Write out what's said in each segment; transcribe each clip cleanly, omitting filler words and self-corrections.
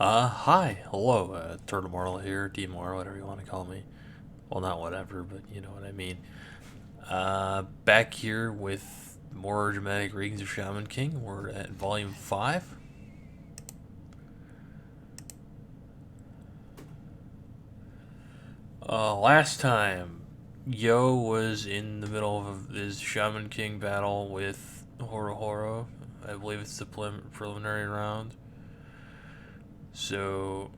Hi, hello, Turtle Mortal here, D-Mortal, whatever you want to call me. Well, not whatever, but you know what I mean. Back here with more dramatic readings of Shaman King. We're at Volume 5. Last time, Yo was in the middle of his Shaman King battle with Horo Horo. I believe it's the preliminary round. So,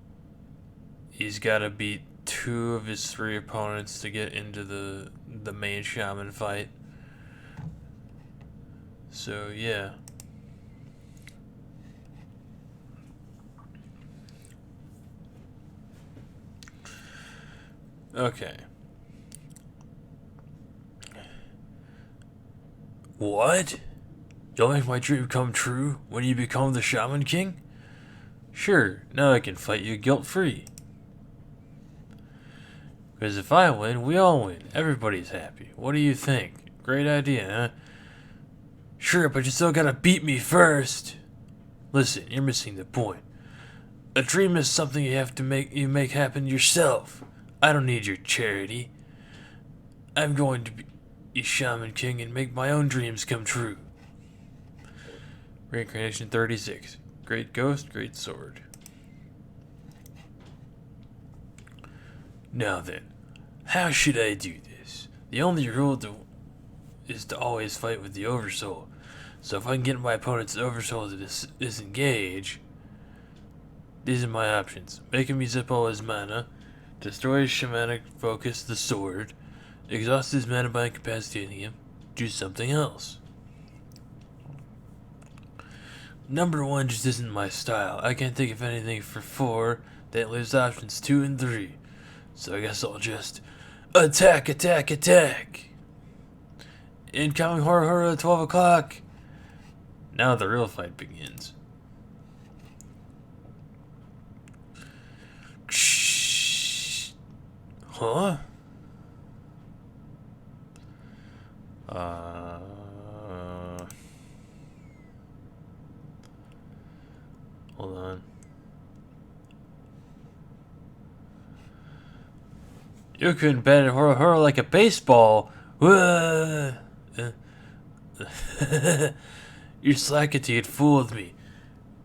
he's got to beat two of his three opponents to get into the main shaman fight. So yeah. Okay. What? You'll make my dream come true when you become the Shaman King? Sure, now I can fight you guilt free. Because if I win, we all win. Everybody's happy. What do you think? Great idea, huh? Sure, but you still gotta beat me first. Listen, you're missing the point. A dream is something you make happen yourself. I don't need your charity. I'm going to be a Shaman King and make my own dreams come true. Reincarnation 36. Great Ghost, Great Sword. Now then, how should I do this? The only rule is to always fight with the Oversoul. So if I can get my opponent's Oversoul to disengage, these are my options. Make him use up all his mana, destroy his shamanic focus, the sword, exhaust his mana by incapacitating him, do something else. Number 1 just isn't my style. I can't think of anything for 4 that leaves options 2 and 3. So I guess I'll just attack, attack, attack. Incoming horror horror at 12 o'clock. Now the real fight begins. Huh? Hold on. You couldn't bat at horror like a baseball. Your slackity had fooled me.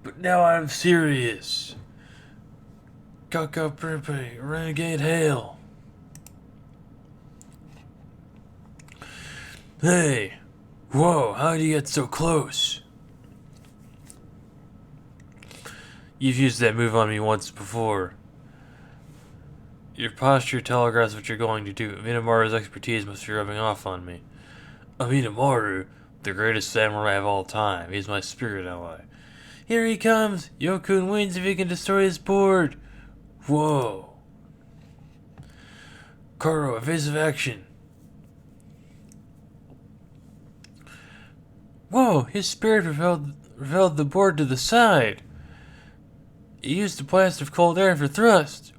But now I'm serious. Coco Pripe, Renegade Hail. Hey. Whoa, how'd you get so close? You've used that move on me once before. Your posture telegraphs what you're going to do. Minamaru's expertise must be rubbing off on me. Minamaru, the greatest samurai of all time. He's my spirit ally. Here he comes! Yokun wins if he can destroy his board! Whoa. Koro, evasive action. Whoa, his spirit repelled the board to the side. He used a blast of cold air for thrust.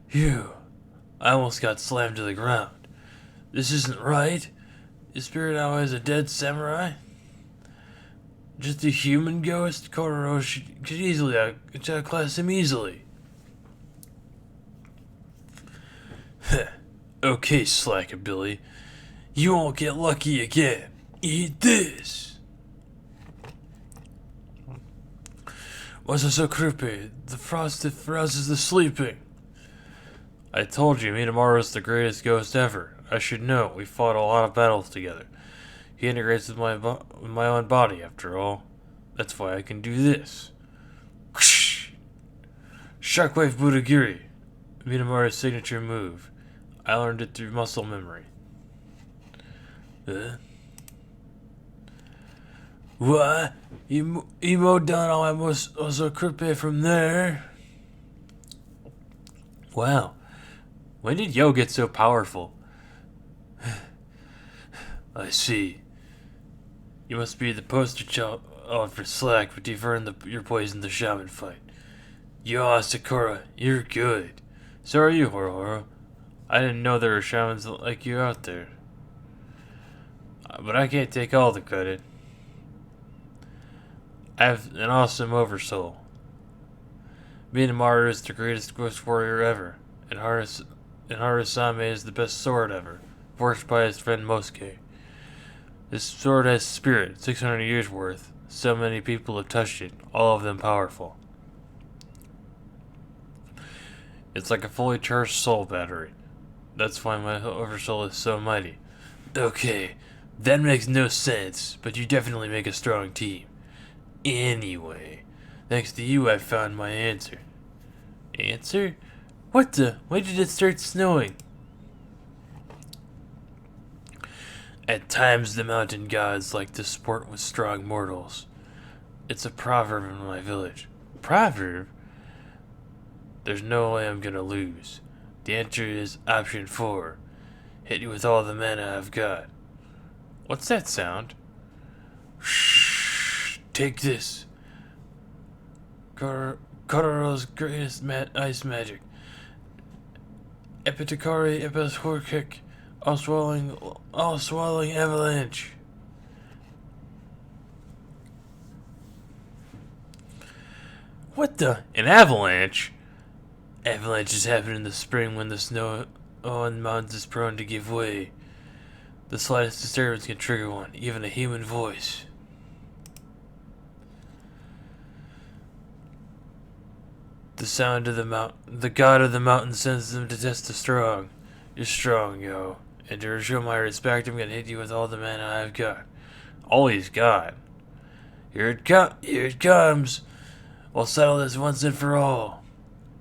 Phew. I almost got slammed to the ground. This isn't right. His spirit ally is a dead samurai? Just a human ghost? Kororo could easily outclass him easily. Okay, Slackabilly. You won't get lucky again. Eat this. What's so creepy? The frost that rouses the sleeping. I told you, Minamaru's the greatest ghost ever. I should know. We fought a lot of battles together. He integrates with my own body, after all. That's why I can do this. Shockwave Budagiri. Minamaru's signature move. I learned it through muscle memory. What? You mowed down all my muscle creepy from there? Wow. When did Yo get so powerful? I see. You must be the poster child for slack, but you've earned your place in the shaman fight. Yo, Sakura, you're good. So are you, Horo. I didn't know there were shamans like you out there. But I can't take all the credit. I have an awesome oversoul. Minamaru is the greatest ghost warrior ever, and Harusame is the best sword ever, forged by his friend Mosuke. This sword has spirit, 600 years worth. So many people have touched it, all of them powerful. It's like a fully charged soul battery. That's why my oversoul is so mighty. Okay, that makes no sense, but you definitely make a strong team. Anyway, thanks to you I found my answer. Answer? What the? When did it start snowing? At times the mountain gods like to sport with strong mortals. It's a proverb in my village. Proverb? There's no way I'm gonna lose. The answer is option 4. Hit you with all the mana I've got. What's that sound? Shh! Take this. Kororo's greatest ice magic. Epitakari Epis Horkick. All swallowing avalanche. What the? An avalanche? Avalanches happen in the spring when the snow on the mountains is prone to give way. The slightest disturbance can trigger one, even a human voice. The sound of the god of the mountain sends them to test the strong. You're strong, yo. And to show my respect, I'm gonna hit you with all the mana I've got. All he's got. Here it comes. We'll settle this once and for all.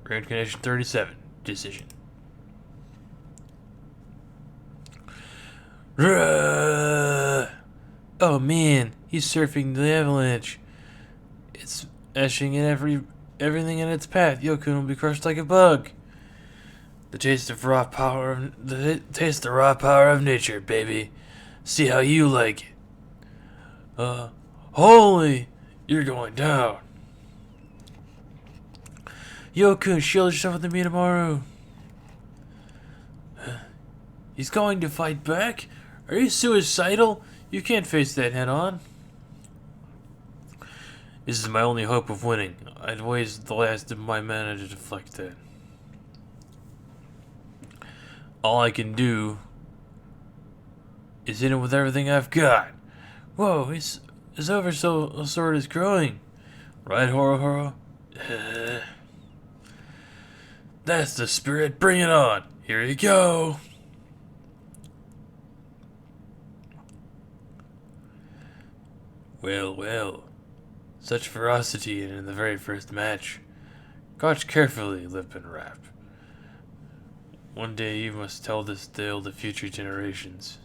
Reincarnation 37. Decision. Ruh! Oh man, he's surfing the avalanche. It's ashing in everything in its path. Yokun will be crushed like a bug. The taste of raw power of nature, baby. See how you like it. Holy, you're going down. Yokun, shield yourself with the Minamaru. He's going to fight back? Are you suicidal? You can't face that head on. This is my only hope of winning. I'd waste the last of my mana to deflect that. All I can do is hit him with everything I've got. Whoa, his oversoul sword is growing. Right, Horo? That's the spirit. Bring it on. Here you go. Well. Such ferocity in the very first match. Watch carefully, Lip and Rap. One day you must tell this tale to future generations.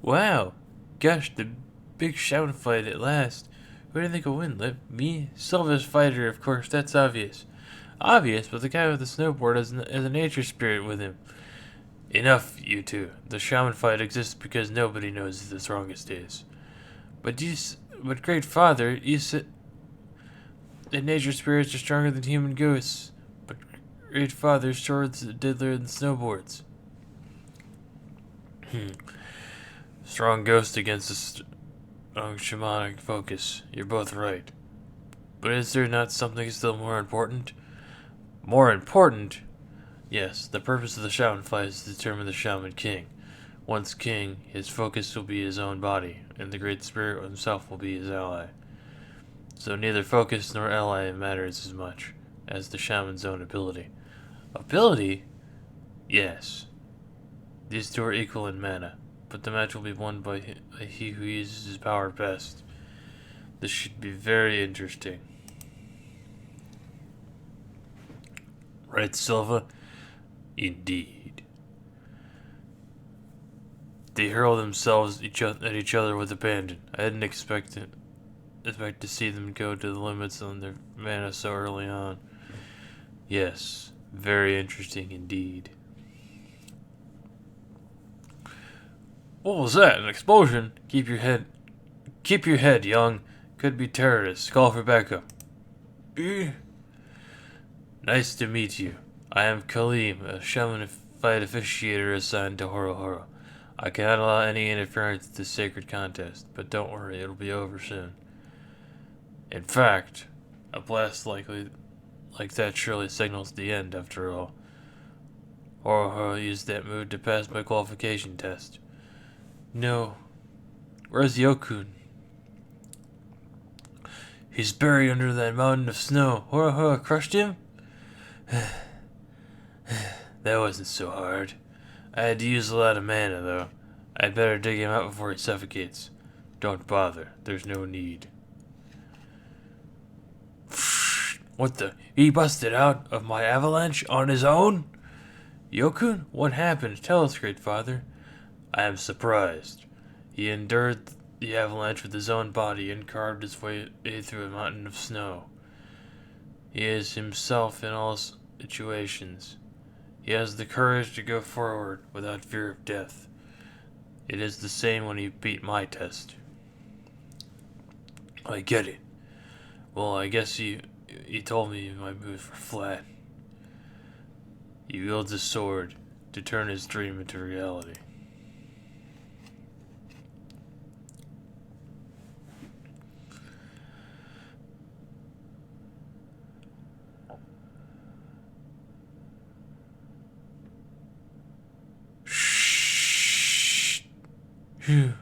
Wow! Gosh, the big Shaman fight at last. Who do you think will win, Lip? Me? Sylva's fighter, of course, that's obvious. Obvious, but the guy with the snowboard has a nature spirit with him. Enough, you two. The Shaman fight exists because nobody knows who the strongest is. But Great Father, you said that nature spirits are stronger than human ghosts. But Great Father's swords are deadlier than snowboards. Strong ghost against a strong shamanic focus. You're both right. But is there not something still more important? More important? Yes, the purpose of the Shaman fight is to determine the Shaman King. Once king, his focus will be his own body, and the Great Spirit himself will be his ally. So neither focus nor ally matters as much as the Shaman's own ability. Ability? Yes. These two are equal in mana, but the match will be won by he who uses his power best. This should be very interesting. Right, Silva? Indeed. They hurl themselves at each other with abandon. I didn't expect to see them go to the limits on their mana so early on. Yes, very interesting indeed. What was that? An explosion? Keep your head, young. Could be terrorists. Call for backup. Nice to meet you. I am Kaleem, a shaman fight officiator assigned to Horo. I cannot allow any interference in this sacred contest, but don't worry, it'll be over soon. In fact, a blast likely like that surely signals the end, after all. Or used that move to pass my qualification test. No. Where's Yokun? He's buried under that mountain of snow. Hora crushed him? That wasn't so hard. I had to use a lot of mana, though. I'd better dig him out before he suffocates. Don't bother. There's no need. What the? He busted out of my avalanche on his own? Yokun, what happened? Tell us, great father. I am surprised. He endured the avalanche with his own body and carved his way through a mountain of snow. He is himself in all situations. He has the courage to go forward without fear of death. It is the same when he beat my test. I get it. Well, I guess he told me my moves were flat. He wields a sword to turn his dream into reality. Shh. Phew.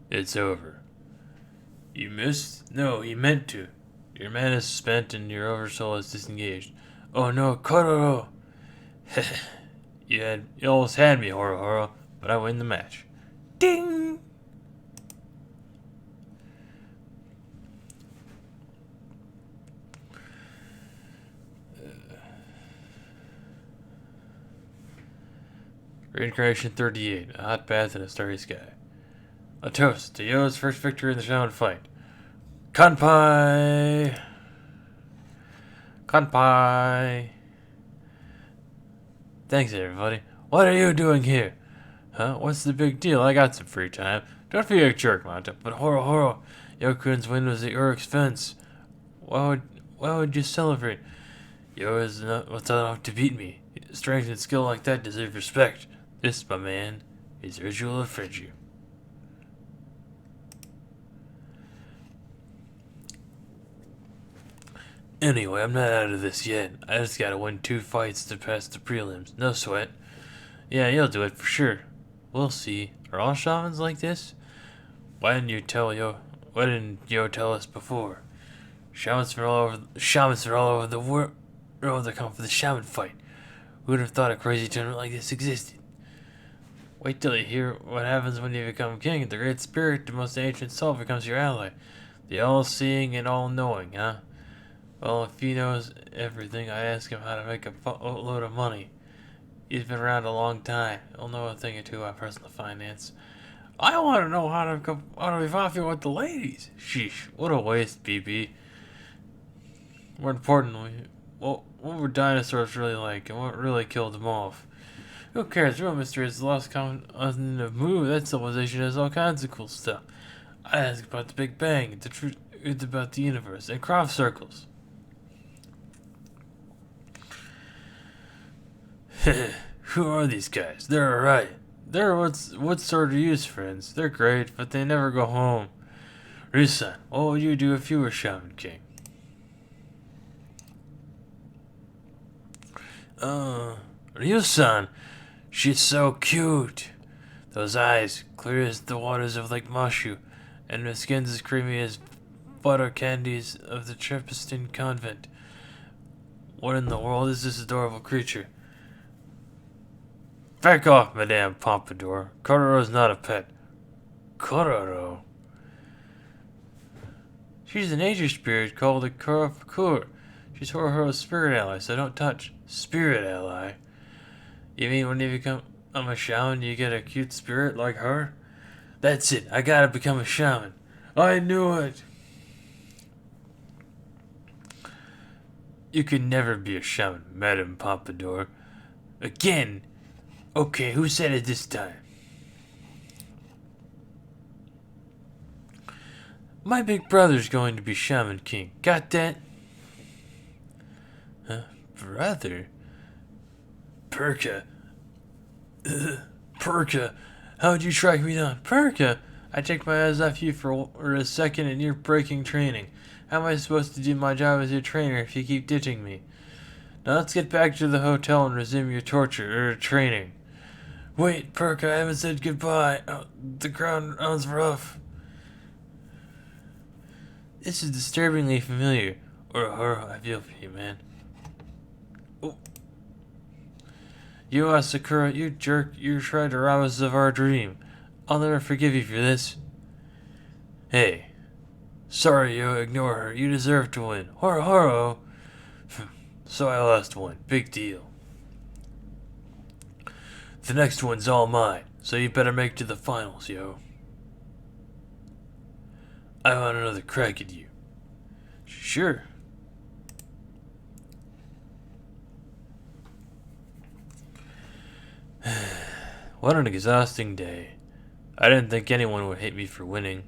It's over. You missed? No, he meant to. Your mana is spent and your oversoul is disengaged. Oh no, Kororo! You almost had me, Horo, but I win the match. Ding! Reincarnation 38, a hot bath in a starry sky. A toast to Yo's first victory in the Shaman fight. Kanpai! Kanpai! Thanks, everybody. What are you doing here? Huh? What's the big deal? I got some free time. Don't be a jerk, Manta. But Horo, Yokun's win was at your expense. Why would you celebrate? Yo is what's enough to beat me. Strength and skill like that deserve respect. This, my man, is ritual of friendship. Anyway, I'm not out of this yet. I just gotta win 2 fights to pass the prelims. No sweat. Yeah, you'll do it for sure. We'll see. Are all shamans like this? Why didn't Yo tell us before? Shamans from all over the world that come for the shaman fight. Who would have thought a crazy tournament like this existed? Wait till you hear what happens when you become king. The great spirit, the most ancient soul, becomes your ally. The all-seeing and all-knowing, huh? Well, if he knows everything, I ask him how to make a load of money. He's been around a long time. He'll know a thing or two about personal finance. I want to know how to be popular with the ladies. Sheesh, what a waste, BB. More importantly, what were dinosaurs really like, and what really killed them off? Who cares? The real mystery is the lost continent Mu. That civilization has all kinds of cool stuff. I ask about the Big Bang, the truth about the universe, and crop circles. Who are these guys? They're alright. They're what sort of use friends. They're great, but they never go home. Ryusan, what would you do if you were Shaman King? Ryusan, she's so cute. Those eyes, clear as the waters of Lake Mashu, and her skin's as creamy as butter candies of the Trappistan convent. What in the world is this adorable creature? Back off, Madame Pompadour. Kororo's not a pet. Kororo? She's a nature spirit called a Kurafakur. She's Horo's spirit ally, so don't touch. Spirit ally? You mean when you become a shaman, you get a cute spirit like her? That's it. I gotta become a shaman. I knew it. You can never be a shaman, Madame Pompadour. Again. Okay, who said it this time? My big brother's going to be Shaman King. Got that? Huh? Brother? Perka. Perka. How'd you track me down? Perka! I take my eyes off you for a second and you're breaking training. How am I supposed to do my job as your trainer if you keep ditching me? Now let's get back to the hotel and resume your torture, training. Wait, Perk, I haven't said goodbye. Oh, the ground's rough. This is disturbingly familiar. Or I feel for you, man. Oh. You, Sakura, you jerk, you tried to rob us of our dream. I'll never forgive you for this. Hey. Sorry, yo, ignore her. You deserve to win. Horo. So I lost one. Big deal. The next one's all mine, so you better make it to the finals, yo. I want another crack at you. Sure. What an exhausting day. I didn't think anyone would hate me for winning.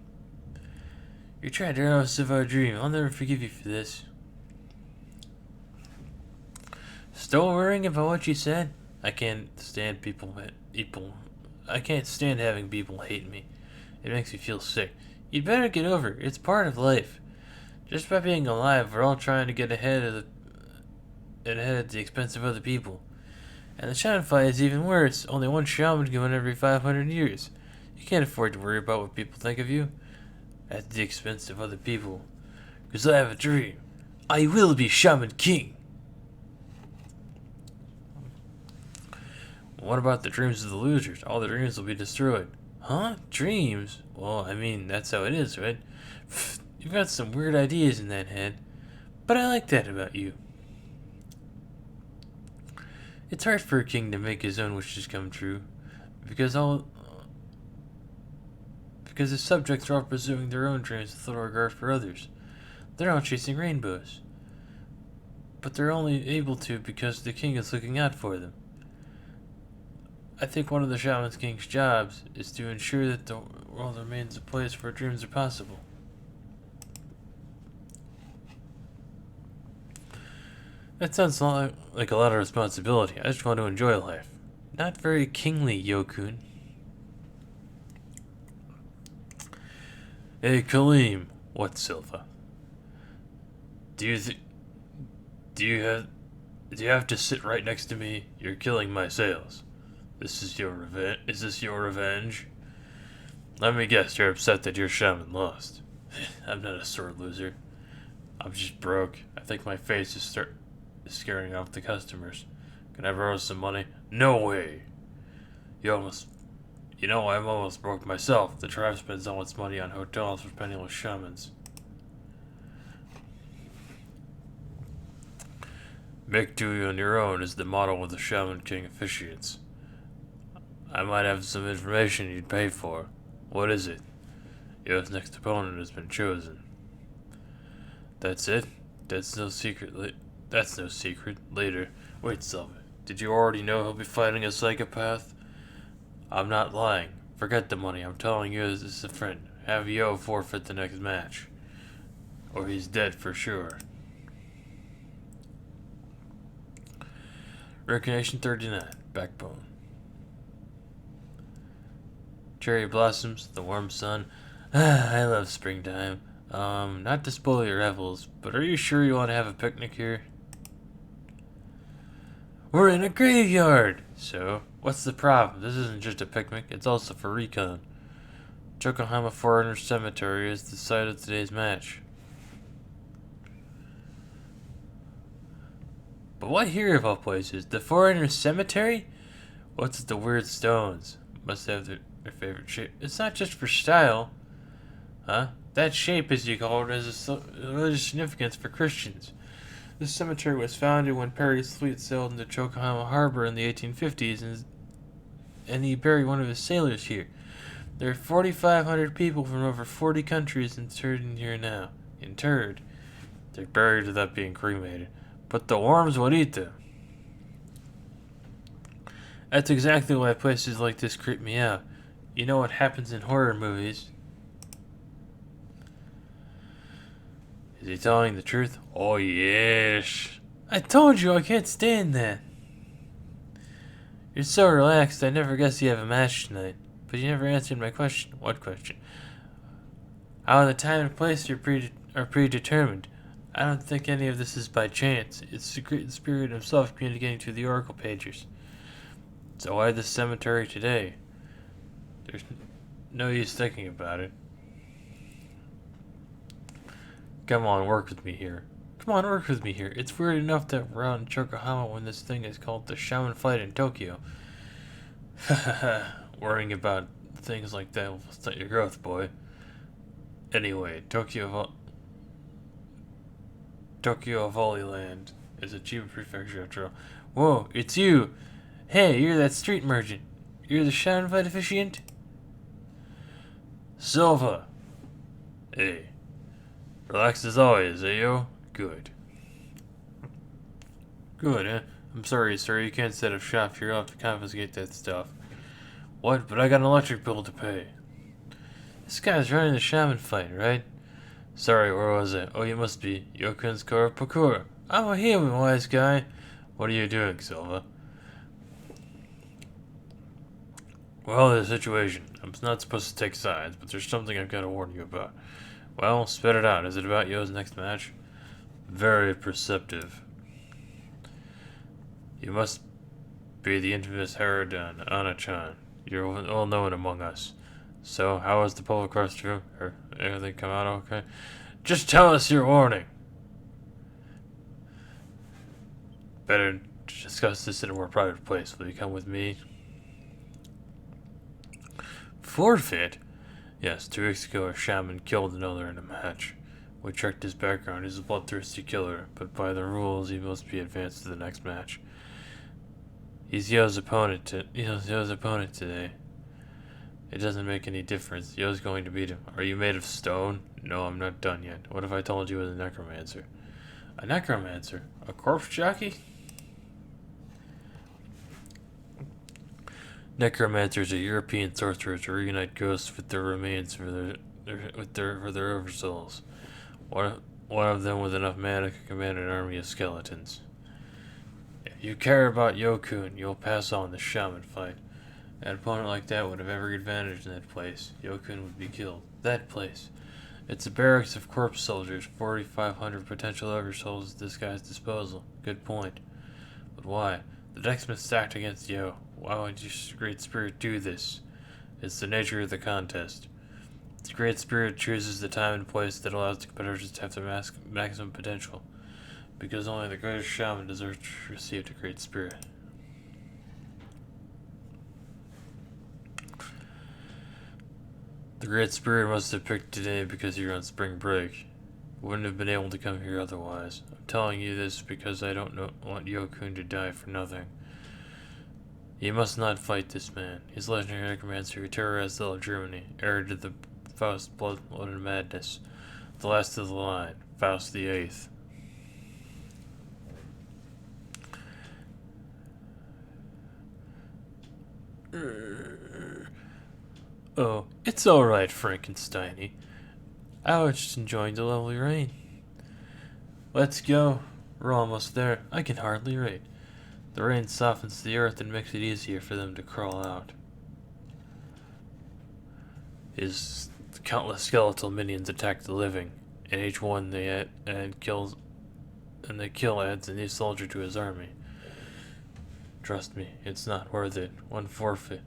You're trying to rob us of our dream. I'll never forgive you for this. Still worrying about what you said? I can't stand I can't stand having people hate me. It makes me feel sick. You'd better get over it. It's part of life. Just by being alive, we're all trying to get ahead at the expense of other people. And the shaman fight is even worse. Only one shaman can win every 500 years. You can't afford to worry about what people think of you at the expense of other people. Because I have a dream. I will be Shaman King. What about the dreams of the losers? All the dreams will be destroyed. Huh? Dreams? Well, I mean, that's how it is, right? You've got some weird ideas in that head. But I like that about you. It's hard for a king to make his own wishes come true. Because his subjects are all pursuing their own dreams with little regard for others. They're all chasing rainbows. But they're only able to because the king is looking out for them. I think one of the Shaman King's jobs is to ensure that the world remains a place where dreams are possible. That sounds like a lot of responsibility. I just want to enjoy life. Not very kingly, Yokun. Hey, Kaleem. What, Silva? Do you have to sit right next to me? You're killing my sales. Is this your revenge? Let me guess, you're upset that your shaman lost. I'm not a sore loser. I'm just broke. I think my face is scaring off the customers. Can I borrow some money? No way. I'm almost broke myself. The tribe spends all its money on hotels for penniless shamans. Make do on your own is the motto of the Shaman King officiates. I might have some information you'd pay for. What is it? Your next opponent has been chosen. That's it? That's no secret. Later. Wait, Silva. Did you already know he'll be fighting a psychopath? I'm not lying. Forget the money. I'm telling you as a friend. Have Yo forfeit the next match. Or he's dead for sure. Recognition 39. Backbone. Cherry blossoms, the warm sun. I love springtime. Not to spoil your revels, but are you sure you want to have a picnic here? We're in a graveyard! So, what's the problem? This isn't just a picnic, it's also for recon. Yokohama Foreigner Cemetery is the site of today's match. But why here of all places? The Foreigner Cemetery? What's with the weird stones? Must have their favorite shape. It's not just for style. Huh? That shape, as you call it, has a religious significance for Christians. This cemetery was founded when Perry's fleet sailed into Yokohama Harbor in the 1850s, and he buried one of his sailors here. There are 4,500 people from over 40 countries interred in here now. Interred. They're buried without being cremated. But the worms would eat them. That's exactly why places like this creep me out. You know what happens in horror movies. Is he telling the truth? Oh, yes. I told you I can't stand that. You're so relaxed, I never guessed you have a match tonight. but you never answered my question. What question? How the time and place are predetermined. I don't think any of this is by chance. It's the Great Spirit himself communicating to the Oracle Pagers. So why this cemetery today? There's no use thinking about it. Come on, work with me here. Come on, work with me here. It's weird enough that we're out in Yokohama when this thing is called the Shaman fight in Tokyo. Worrying about things like that will stunt your growth, boy. Anyway, Tokyo Volley Land is a Chiba prefecture after all. Whoa, it's you! Hey, you're that street merchant. You're the Shaman fight officiant? Silva! Hey. Relaxed as always, eh, yo? Good. Good, eh? I'm sorry, sir. You can't set up shop. You'll have to confiscate that stuff. What? But I got an electric bill to pay. This guy's running the Shaman fight, right? Sorry, where was I? Oh, you must be Yokun's Parkour. I'm a human, wise guy. What are you doing, Silva? Well, the situation. I'm not supposed to take sides, but there's something I've got to warn you about. Well, spit it out. Is it about Yo's next match? Very perceptive. You must be the infamous Harridan, Anna-chan. You're well known among us. So, how was the public restroom? Or everything come out okay? Just tell us your warning. Better discuss this in a more private place. Will you come with me? Forfeit? Yes, 2 weeks ago a shaman killed another in a match. We checked his background. He's a bloodthirsty killer, but by the rules he must be advanced to the next match. He's Yo's opponent today. It doesn't make any difference. Yo's going to beat him. Are you made of stone? No, I'm not done yet. What if I told you I was a necromancer? A necromancer? A corpse jockey? Necromancers are European sorcerers who reunite ghosts with their remains for their oversouls. One of them with enough mana can command an army of skeletons. If you care about Yokun, you'll pass on the shaman fight. An opponent like that would have every advantage in that place. Yokun would be killed. That place. It's a barracks of corpse soldiers, 4,500 potential oversouls at this guy's disposal. Good point. But why? The deck's been stacked against Yo. Why would your Great Spirit do this? It's the nature of the contest. The Great Spirit chooses the time and place that allows the competitors to have their maximum potential. Because only the greatest shaman deserves to receive the Great Spirit. The Great Spirit must have picked today because you're on spring break. Wouldn't have been able to come here otherwise. I'm telling you this because I don't want Yokun to die for nothing. You must not fight this man. He's legendary necromancer who terrorized all of Germany, heir to the Faust blood and madness. The last of the line, Faust the Eighth. Oh, it's alright, Frankensteiny. I was just enjoying the lovely rain. Let's go. We're almost there. I can hardly wait. The rain softens the earth and makes it easier for them to crawl out. His countless skeletal minions attack the living, and each one they kill adds a new soldier to his army. Trust me, it's not worth it. One forfeit.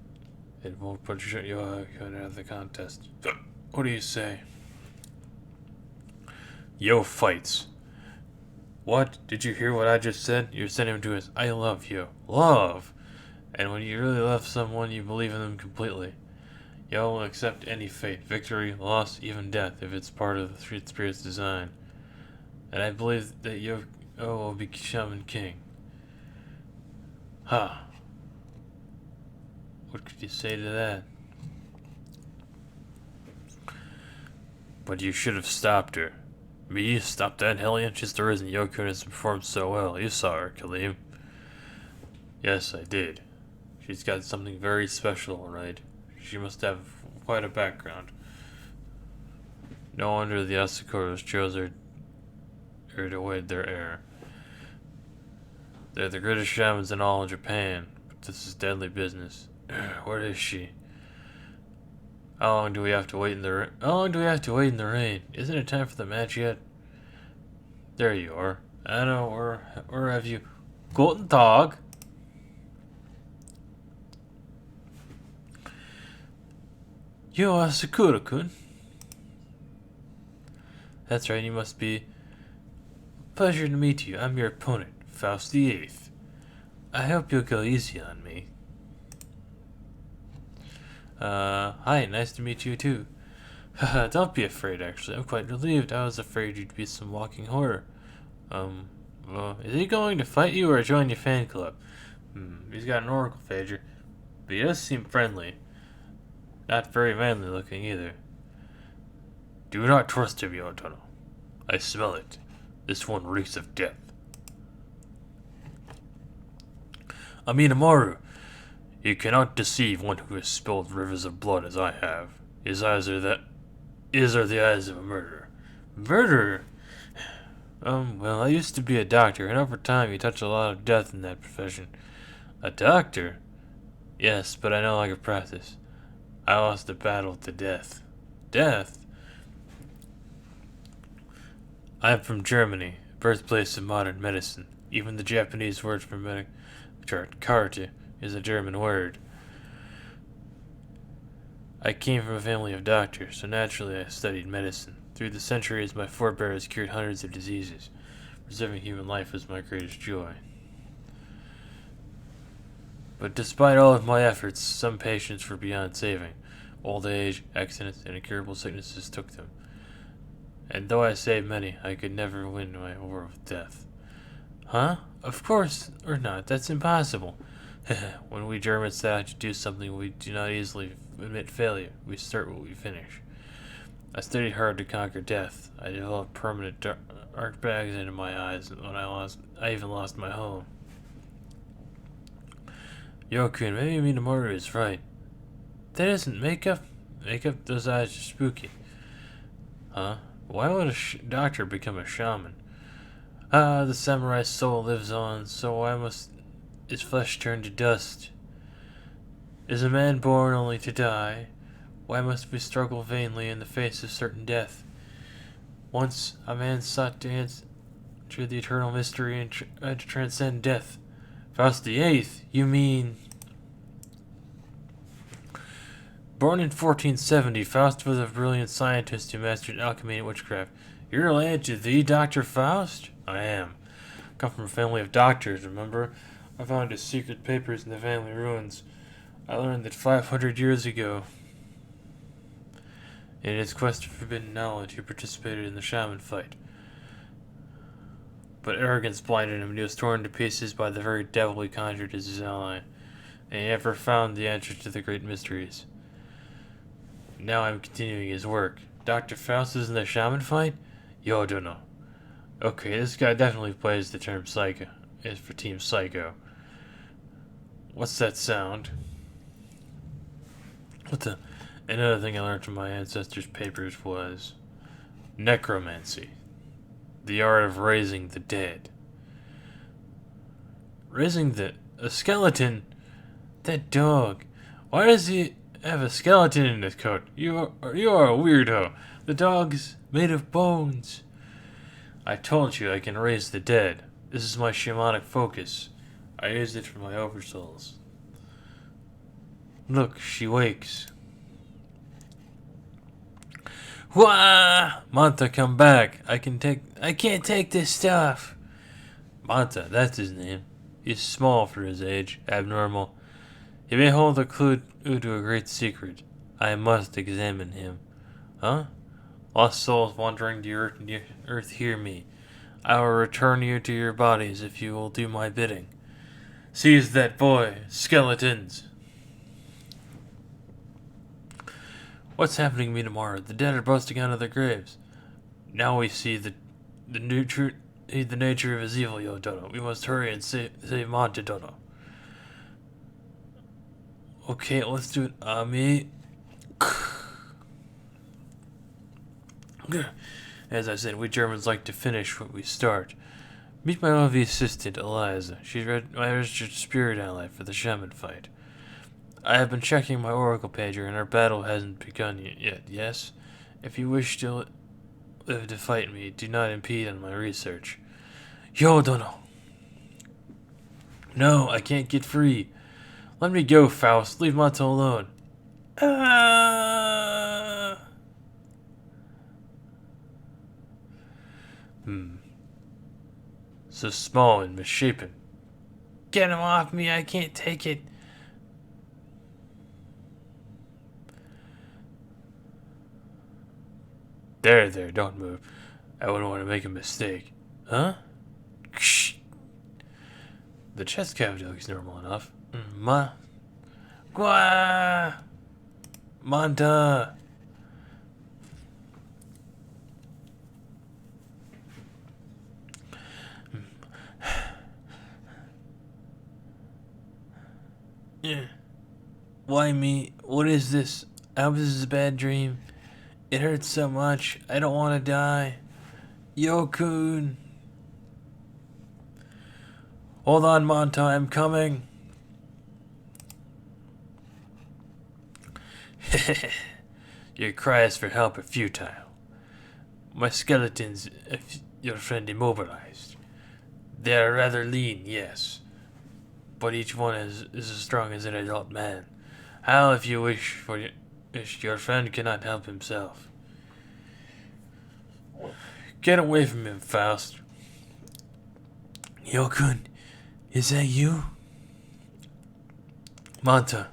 It won't put you out of the contest. What do you say? Yo fights. What? Did you hear what I just said? You're sending him to his I love you. Love! And when you really love someone, you believe in them completely. Yo will accept any fate, victory, loss, even death, if it's part of the Street Spirit's design. And I believe that Yo will be Shaman King. Ha! Huh. What could you say to that? But you should have stopped her. Me? Stop that hellion? She's the reason Yokun has performed so well. You saw her, Kalim. Yes, I did. She's got something very special, right? She must have quite a background. No wonder the Asukuros chose her to wed their heir. They're the greatest shamans in all of Japan, but this is deadly business. Where is she? How long do we have to wait in the rain? How long do we have to wait in the rain? Isn't it time for the match yet? There you are. I know, where have you? Guten Tag. You are Sakura-kun. That's right, you must be. Pleasure to meet you. I'm your opponent, Faust the Eighth. I hope you'll go easy on me. Hi, nice to meet you too. Haha, don't be afraid, actually. I'm quite relieved. I was afraid you'd be some walking horror. Well, is he going to fight you or join your fan club? He's got an oracle phager, but he does seem friendly. Not very manly looking either. Do not trust him, Yotono. I smell it. This one reeks of death. Aminamoru, you cannot deceive one who has spilled rivers of blood as I have. His eyes are the eyes of a murderer. Murderer? Well, I used to be a doctor, and over time you touch a lot of death in that profession. A doctor? Yes, but I no longer practice. I lost the battle to death. Death? I'm from Germany, birthplace of modern medicine. Even the Japanese word for medic, karate, is a German word. I came from a family of doctors, so naturally I studied medicine. Through the centuries, my forebears cured hundreds of diseases. Preserving human life was my greatest joy. But despite all of my efforts, some patients were beyond saving. Old age, accidents, and incurable sicknesses took them. And though I saved many, I could never win my war with death. Huh? Of course or not. That's impossible. When we Germans set out to do something, we do not easily admit failure. We start what we finish. I studied hard to conquer death. I developed permanent dark bags into my eyes when I even lost my home. Yokun, maybe Minamoru is right. That isn't makeup. Makeup? Those eyes are spooky. Huh? Why would a doctor become a shaman? The samurai's soul lives on, so why must his flesh turn to dust? Is a man born only to die? Why must we struggle vainly in the face of certain death? Once a man sought to answer the eternal mystery and to transcend death. Faust the Eighth, you mean? Born in 1470, Faust was a brilliant scientist who mastered alchemy and witchcraft. You're related to the Dr. Faust? I am. I come from a family of doctors, remember? I found his secret papers in the family ruins. I learned that 500 years ago, in his quest for forbidden knowledge, he participated in the Shaman fight. But arrogance blinded him, and he was torn to pieces by the very devil he conjured as his ally. And he never found the answer to the great mysteries. Now I'm continuing his work. Dr. Faust is in the Shaman fight? Yo, don't know. Okay, this guy definitely plays the term Psycho. It's for Team Psycho. What's that sound? What the... Another thing I learned from my ancestors' papers was necromancy. The art of raising the dead. Raising a skeleton? That dog. Why does he have a skeleton in his coat? You are a weirdo. The dog's made of bones. I told you I can raise the dead. This is my shamanic focus. I use it for my oversouls. Look, she wakes. Wah! Manta, come back. I can't take this stuff. Manta, that's his name. He's small for his age, abnormal. He may hold a clue to a great secret. I must examine him. Huh? Lost souls wandering the earth, hear me. I will return you to your bodies if you will do my bidding. Seize that boy, skeletons! What's happening to me tomorrow? The dead are busting out of their graves. Now we see the nature of his evil, Yodono. We must hurry and save Monte Dono. Okay, let's do it. Ami. As I said, we Germans like to finish what we start. Meet my lovely assistant, Eliza. She's my registered spirit ally for the Shaman fight. I have been checking my oracle pager, and our battle hasn't begun yet, yes? If you wish to live to fight me, do not impede on my research. Yo, Dono! No, I can't get free. Let me go, Faust. Leave Monto alone. So small and misshapen. Get him off me, I can't take it. There, don't move. I wouldn't want to make a mistake. Huh? The chest cavity looks normal enough. Gua! Manta! Why me? What is this? I hope this is a bad dream. It hurts so much. I don't want to die. Yo-kun! Hold on, Manta. I'm coming. Your cries for help are futile. My skeletons, if your friend immobilized. They are rather lean, yes. But each one is as strong as an adult man. How, if you wish, your friend cannot help himself. Get away from him, Faust. Yokun, is that you? Manta,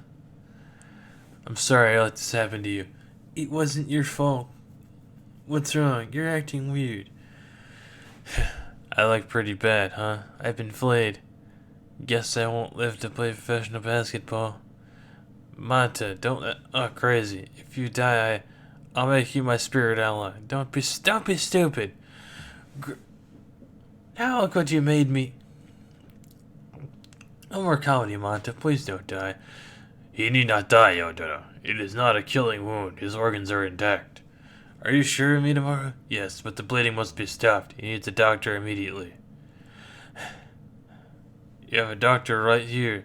I'm sorry I let this happen to you. It wasn't your fault. What's wrong? You're acting weird. I look pretty bad, huh? I've been flayed. Guess I won't live to play professional basketball. Manta, don't crazy. If you die, I'll make you my spirit ally. Don't be stupid. Now look what you made me. No more comedy, Manta. Please don't die. He need not die, Yodora. It is not a killing wound. His organs are intact. Are you sure, Midamaru? Yes, but the bleeding must be stopped. He needs a doctor immediately. You have a doctor right here.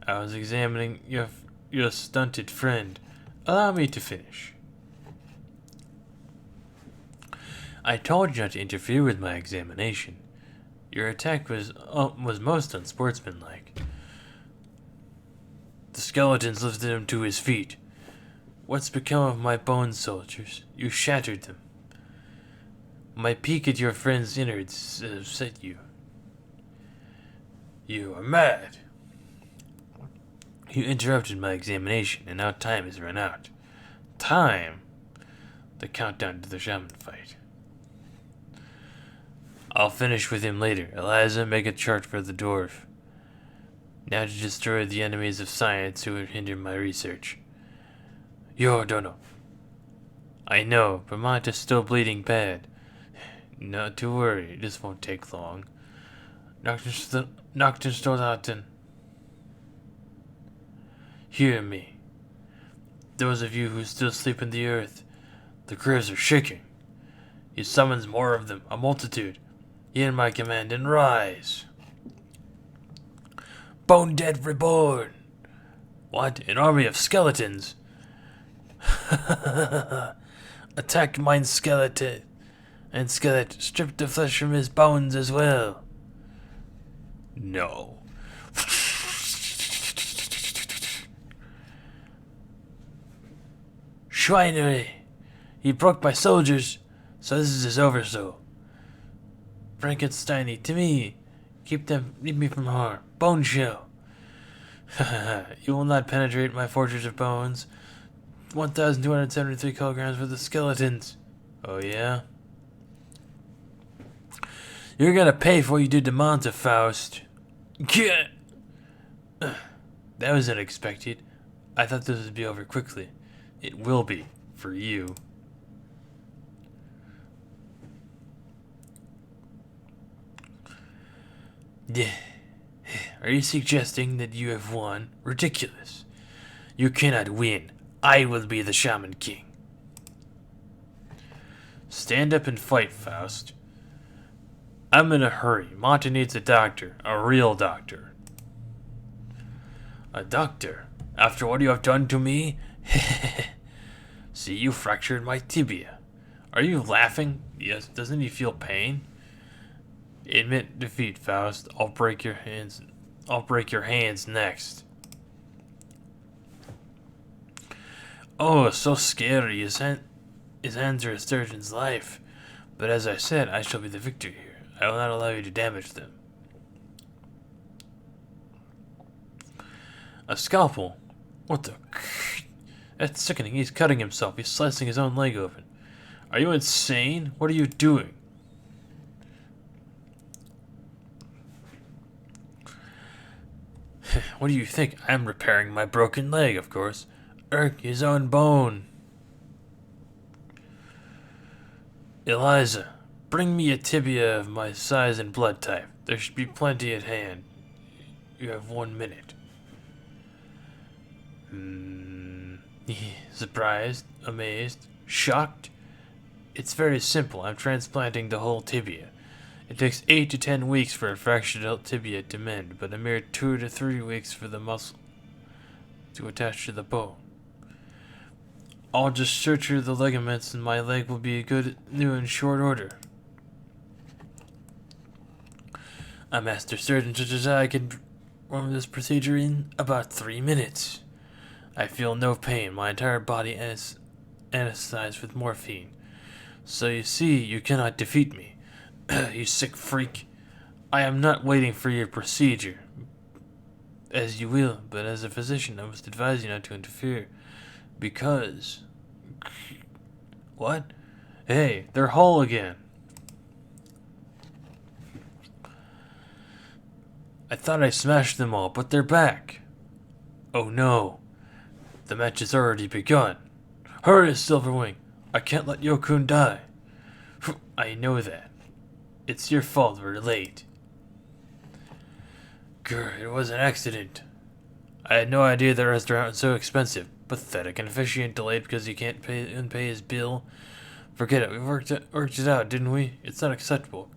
I was examining your stunted friend. Allow me to finish. I told you not to interfere with my examination. Your attack was most unsportsmanlike. The skeletons lifted him to his feet. What's become of my bone soldiers? You shattered them. My peek at your friend's innards upset you. You are mad. You interrupted my examination, and now time has run out. Time? The countdown to the Shaman fight. I'll finish with him later. Eliza, make a chart for the dwarf. Now to destroy the enemies of science who would hinder my research. Yo, Dono. I know, but Manta's still bleeding bad. Not to worry, this won't take long. Dr. Stolzaten. Hear me. Those of you who still sleep in the earth, the graves are shaking. He summons more of them, a multitude. In my command, and rise. Bone Dead reborn. What? An army of skeletons? Attack mine skeleton. And skeleton stripped the flesh from his bones as well. No. Schweinery. He broke my soldiers, so this is his oversoul. Frankensteiny, to me. Keep me from harm. Bone shell. You will not penetrate my fortress of bones. 1,273 kilograms worth of skeletons. Oh, yeah? You're gonna pay for what you did to Manta, Faust. Get. That was unexpected. I thought this would be over quickly. It will be, for you. Are you suggesting that you have won? Ridiculous. You cannot win. I will be the Shaman King. Stand up and fight, Faust. I'm in a hurry. Manta needs a doctor. A real doctor. A doctor? After what you have done to me? See, you fractured my tibia. Are you laughing? Yes, doesn't he feel pain? Admit defeat, Faust. I'll break your hands. I'll break your hands next. Oh, so scary. His hands are a surgeon's life. But as I said, I shall be the victor here. I will not allow you to damage them. A scalpel? What the? That's sickening. He's cutting himself. He's slicing his own leg open. Are you insane? What are you doing? What do you think? I'm repairing my broken leg, of course. His own bone. Eliza, bring me a tibia of my size and blood type. There should be plenty at hand. You have 1 minute. Surprised, amazed, shocked? It's very simple. I'm transplanting the whole tibia. It takes 8 to 10 weeks for a fractured tibia to mend, but a mere 2 to 3 weeks for the muscle to attach to the bone. I'll just suture the ligaments and my leg will be good new in short order. A master surgeon such as I can perform this procedure in about 3 minutes. I feel no pain. My entire body is anesthetized with morphine. So you see, you cannot defeat me. You sick freak. I am not waiting for your procedure. As you will, but as a physician, I must advise you not to interfere. Because... What? Hey, they're whole again. I thought I smashed them all, but they're back. Oh no. The match has already begun. Hurry, Silverwing. I can't let Yokun die. I know that. It's your fault we're late. Grr, it was an accident. I had no idea the restaurant was so expensive. Pathetic. An officiant delayed because he can't pay his bill. Forget it. We worked it out, didn't we? It's not acceptable.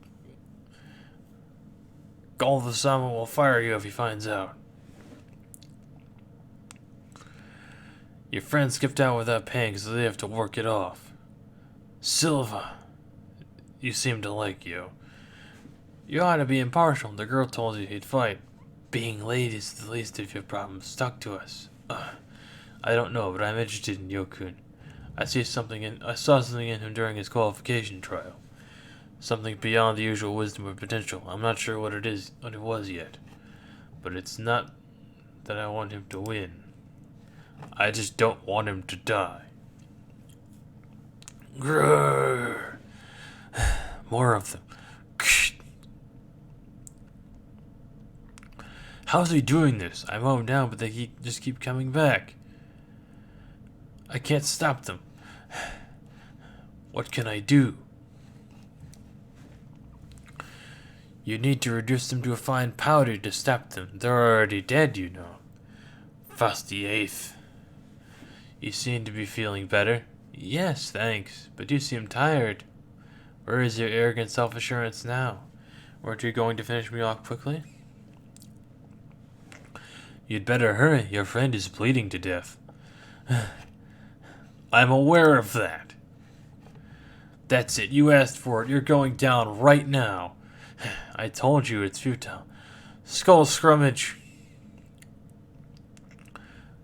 Golva-sama will fire you if he finds out. Your friend skipped out without paying, so they have to work it off. Silva. You seem to like you. You ought to be impartial. The girl told you he'd fight. Being late is the least of your problems. Talk to us. I don't know, but I'm interested in Yokun. I saw something in him during his qualification trial. Something beyond the usual wisdom or potential. I'm not sure what it was yet. But it's not that I want him to win. I just don't want him to die. Grrr. More of them. How's he doing this? I mow him down, but they just keep coming back. I can't stop them. What can I do? You need to reduce them to a fine powder to stop them. They're already dead, you know. Faust the Eighth. You seem to be feeling better. Yes, thanks, but you seem tired. Where is your arrogant self-assurance now? Weren't you going to finish me off quickly? You'd better hurry. Your friend is bleeding to death. I'm aware of that. That's it. You asked for it. You're going down right now. I told you it's futile. Skull scrummage.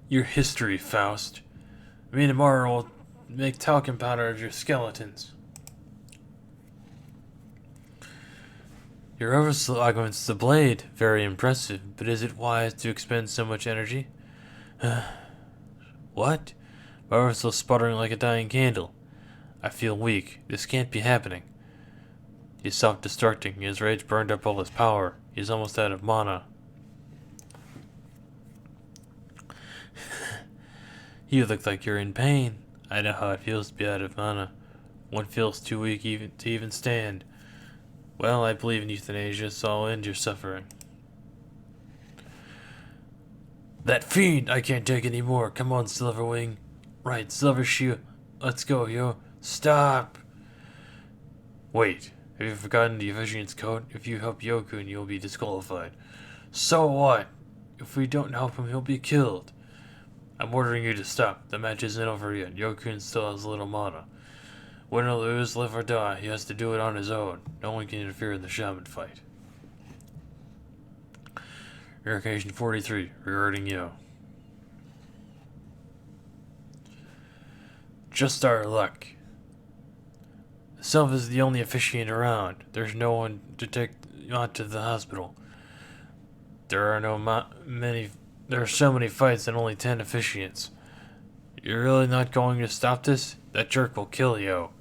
Your history, Faust. Me tomorrow will make talcum powder of your skeletons. Your oversoul augments the blade. Very impressive, but is it wise to expend so much energy? What? My oversoul's sputtering like a dying candle. I feel weak. This can't be happening. He's self-destructing. His rage burned up all his power. He's almost out of mana. You look like you're in pain. I know how it feels to be out of mana. One feels too weak to even stand. Well, I believe in euthanasia, so I'll end your suffering. That fiend! I can't take any more. Come on, Silverwing. Right, Silver Shoe. Let's go, yo. Stop! Wait, have you forgotten the officiant's code? If you help Yokun, you'll be disqualified. So what? If we don't help him, he'll be killed. I'm ordering you to stop. The match isn't over yet. Yokun still has a little mana. Win or lose, live or die, he has to do it on his own. No one can interfere in the shaman fight. Irrigation 43, regarding Yo. Just our luck. Self is the only officiant around. There's no one to take Mont to the hospital. There are so many fights and only 10 officiants. You're really not going to stop this? That jerk will kill Yo.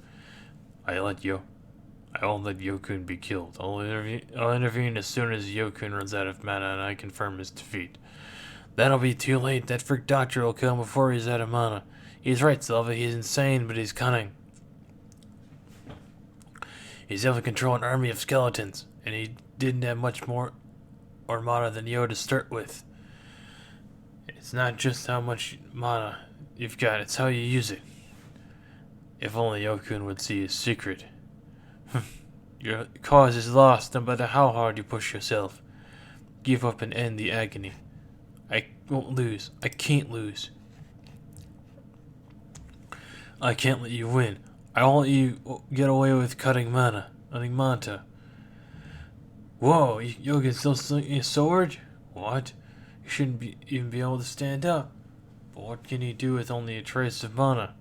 I won't let Yokun be killed. I'll intervene as soon as Yokun runs out of mana and I confirm his defeat. That'll be too late. That freak doctor will kill him before he's out of mana. He's right, Silva. He's insane, but he's cunning. He's able to control an army of skeletons, and he didn't have much more or mana than Yo to start with. It's not just how much mana you've got, it's how you use it. If only Yokun would see his secret. Your cause is lost no matter how hard you push yourself. Give up and end the agony. I won't lose. I can't lose. I can't let you win. I won't let you get away with cutting Manta. Whoa, you can still swing a sword? What? You shouldn't even be able to stand up. But what can he do with only a trace of mana?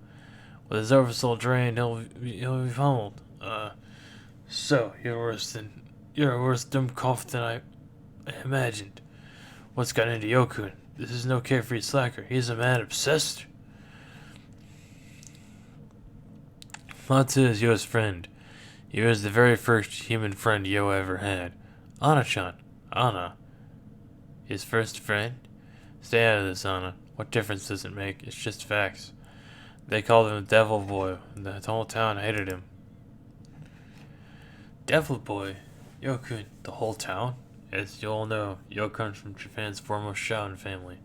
With his oversoul drained, he'll be pummeled. So, you're a worse dumbcough than I imagined. What's got into Yokun? This is no carefree slacker. He's a man obsessed. Matsu is Yo's friend. He was the very first human friend Yo ever had. Ana-chan. Ana. His first friend? Stay out of this, Ana. What difference does it make? It's just facts. They called him Devil Boy, and the whole town hated him. Devil Boy? Yokun, the whole town? As you all know, Yo comes from Japan's foremost Shaman family.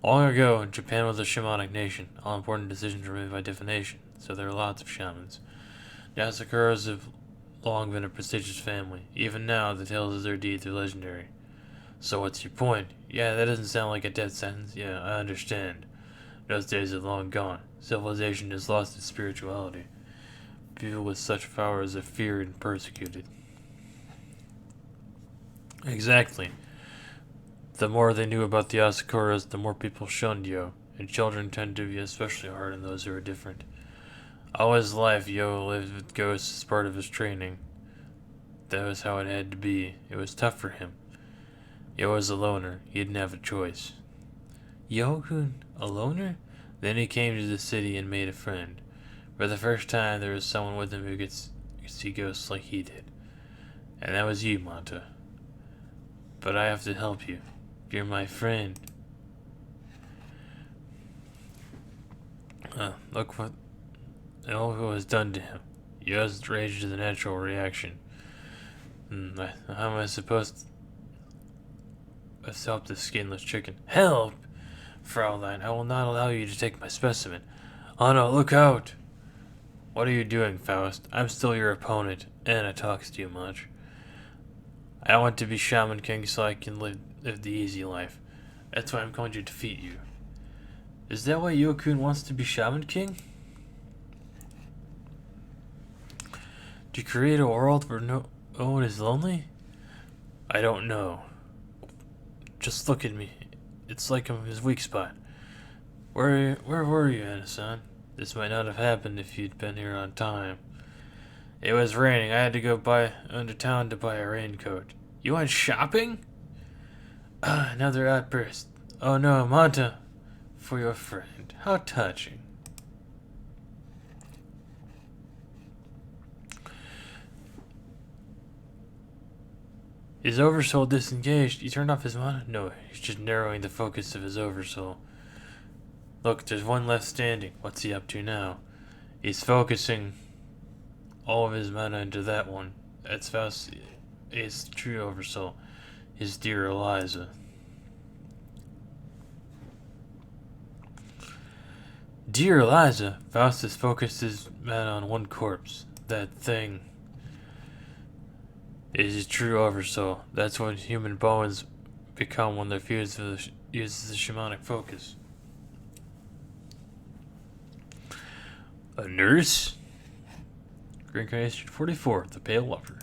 Long ago, Japan was a shamanic nation. All important decisions were made by divination, so there are lots of shamans. The Asakaras have long been a prestigious family. Even now, the tales of their deeds are legendary. So what's your point? Yeah, that doesn't sound like a death sentence. Yeah, I understand. Those days are long gone. Civilization has lost its spirituality. People with such powers are feared and persecuted. Exactly. The more they knew about the Asakaras, the more people shunned Yo, and children tend to be especially hard on those who are different. All his life, Yo lived with ghosts as part of his training. That was how it had to be. It was tough for him. Yo was a loner. He didn't have a choice. Yokun, a loner? Then he came to the city and made a friend. For the first time, there was someone with him who could see ghosts like he did. And that was you, Manta. But I have to help you. You're my friend. Look what was done to him. Yo's rage is a natural reaction. How am I supposed to help this skinless chicken? Help! Fraulein, I will not allow you to take my specimen. Oh no, look out! What are you doing, Faust? I'm still your opponent. Anna talks too much. I want to be Shaman King so I can live the easy life. That's why I'm going to defeat you. Is that why Yokun wants to be Shaman King? To create a world where no one is lonely? I don't know. Just look at me. It's like I'm his weak spot. Where were you, Anna-san? This might not have happened if you'd been here on time. It was raining. I had to go under town to buy a raincoat. You went shopping? Another outburst. Oh no, Manta. For your friend. How touching. Is Oversoul disengaged? You turned off his mana? No, he's just narrowing the focus of his Oversoul. Look, there's one left standing. What's he up to now? He's focusing all of his mana into that one. That's Faust, his true Oversoul. His dear Eliza. Dear Eliza, Faustus focused his mana on one corpse. That thing is his true Oversoul. That's what human bones become when they're fused with uses the shamanic focus. A nurse? Reincarnation 44, the Pale Lover.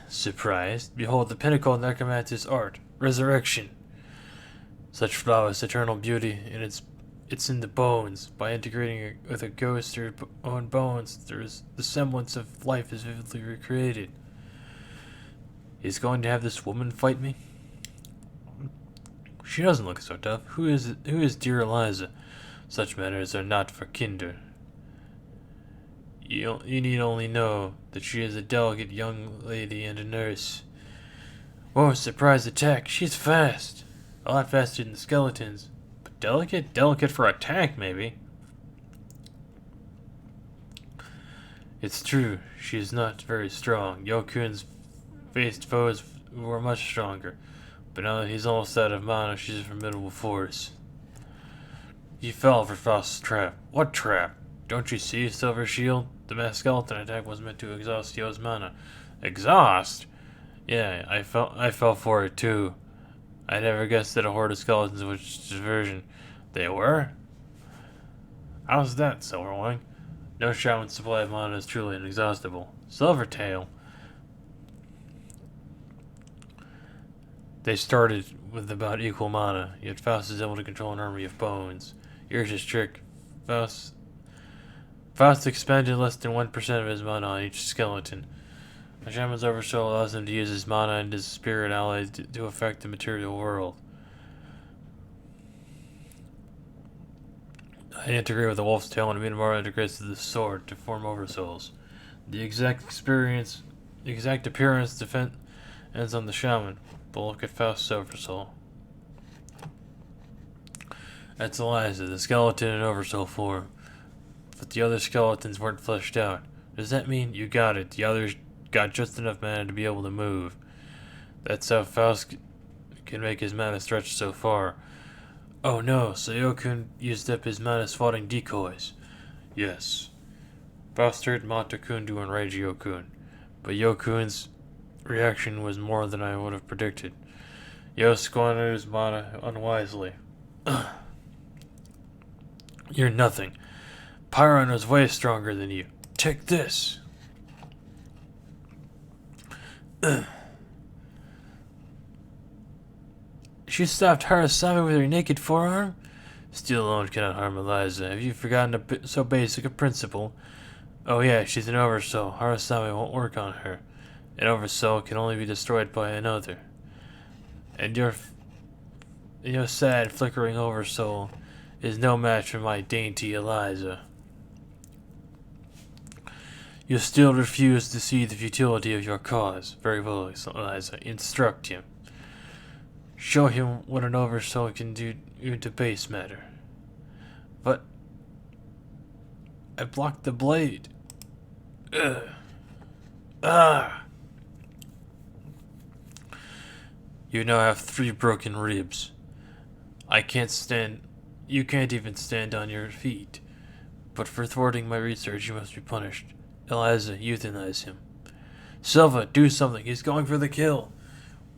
Surprised? Behold the pinnacle of necromancer's art, resurrection. Such flawless eternal beauty, and it's in the bones. By integrating it with a ghost or own bones, the semblance of life is vividly recreated. He's going to have this woman fight me? She doesn't look so tough. Who is dear Eliza? Such matters are not for kinder. You need only know that she is a delicate young lady and a nurse. Whoa, surprise attack. She's fast. A lot faster than the skeletons. But delicate? Delicate for attack, maybe. It's true. She is not very strong. Yokun's faced foes who are much stronger. But now that he's almost out of mana, she's a formidable force. You fell for Faust's trap. What trap? Don't you see, Silver Shield? The mass skeleton attack was meant to exhaust Yo's mana. Exhaust? Yeah, I fell for it too. I never guessed that a horde of skeletons was diversion. They were? How's that, Silverwing? No shaman's supply of mana is truly inexhaustible. Silvertail? They started with about equal mana, yet Faust is able to control an army of bones. Here's his trick. Faust expended less than 1% of his mana on each skeleton. A shaman's oversoul allows him to use his mana and his spirit allies to affect the material world. I integrate with the wolf's tail and Minamara integrates with the sword to form oversouls. The exact appearance depends on the shaman, but look at Faust's oversoul. That's Eliza, the skeleton in oversoul form. But the other skeletons weren't fleshed out. Does that mean you got it? The others got just enough mana to be able to move. That's how Faust can make his mana stretch so far. Oh no, so Yokun used up his mana swatting decoys. Yes. Faust heard Montakun to enrage Yokun, but Yokun's reaction was more than I would have predicted. Yo squandered his mana unwisely. You're nothing. Pyron was way stronger than you. Take this. She stopped Harasami with her naked forearm? Steel alone cannot harm Eliza. Have you forgotten so basic a principle? Oh yeah, she's an oversoul. Harasami won't work on her. An oversoul can only be destroyed by another. And your sad, flickering oversoul is no match for my dainty Eliza. You still refuse to see the futility of your cause. Very well, Eliza. Instruct him. Show him what an oversoul can do to base matter. But I blocked the blade. Ugh. Ah! You now have 3 broken ribs. You can't even stand on your feet. But for thwarting my research, you must be punished. Eliza, euthanize him. Silva, do something. He's going for the kill.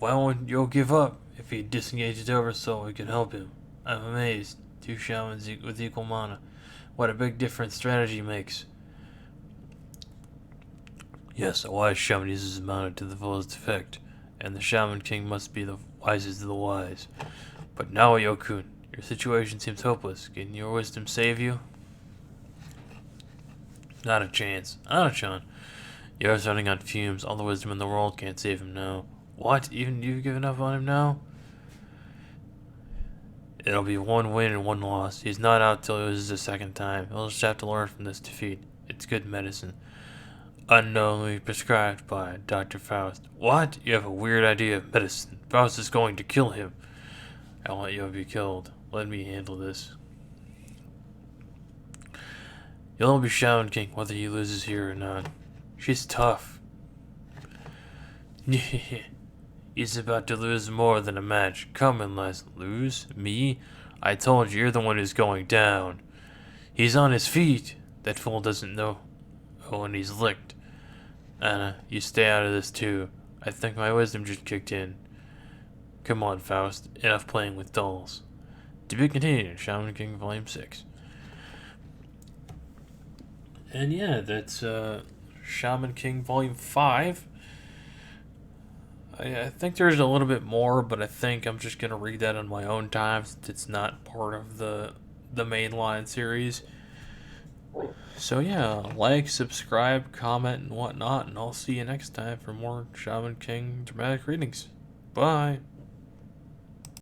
Why won't you give up? If he disengages Oversoul, we can help him. I'm amazed. 2 shamans with equal mana. What a big difference strategy makes. Yes, a wise shaman uses his mana to the fullest effect, and the Shaman King must be the wisest of the wise. But now, Yokun, your situation seems hopeless. Can your wisdom save you? Not a chance. Anachan. Yo's running on fumes. All the wisdom in the world can't save him now. What? Even you've given up on him now? It'll be 1 win and 1 loss. He's not out till he loses a second time. He'll just have to learn from this defeat. It's good medicine. Unknowingly prescribed by Dr. Faust. What? You have a weird idea of medicine. Faust is going to kill him. I want you to be killed. Let me handle this. You'll only be Shaman King whether he loses here or not. She's tough. He's about to lose more than a match. Come and let's lose? Me? I told you, you're the one who's going down. He's on his feet. That fool doesn't know when he's licked. Anna, you stay out of this too. I think my wisdom just kicked in. Come on, Faust. Enough playing with dolls. To be continued, Shaman King Volume 6. And yeah, that's Shaman King Volume 5. I think there's a little bit more, but I think I'm just gonna read that on my own time since it's not part of the mainline series. So yeah, like, subscribe, comment, and whatnot, and I'll see you next time for more Shaman King dramatic readings. Bye.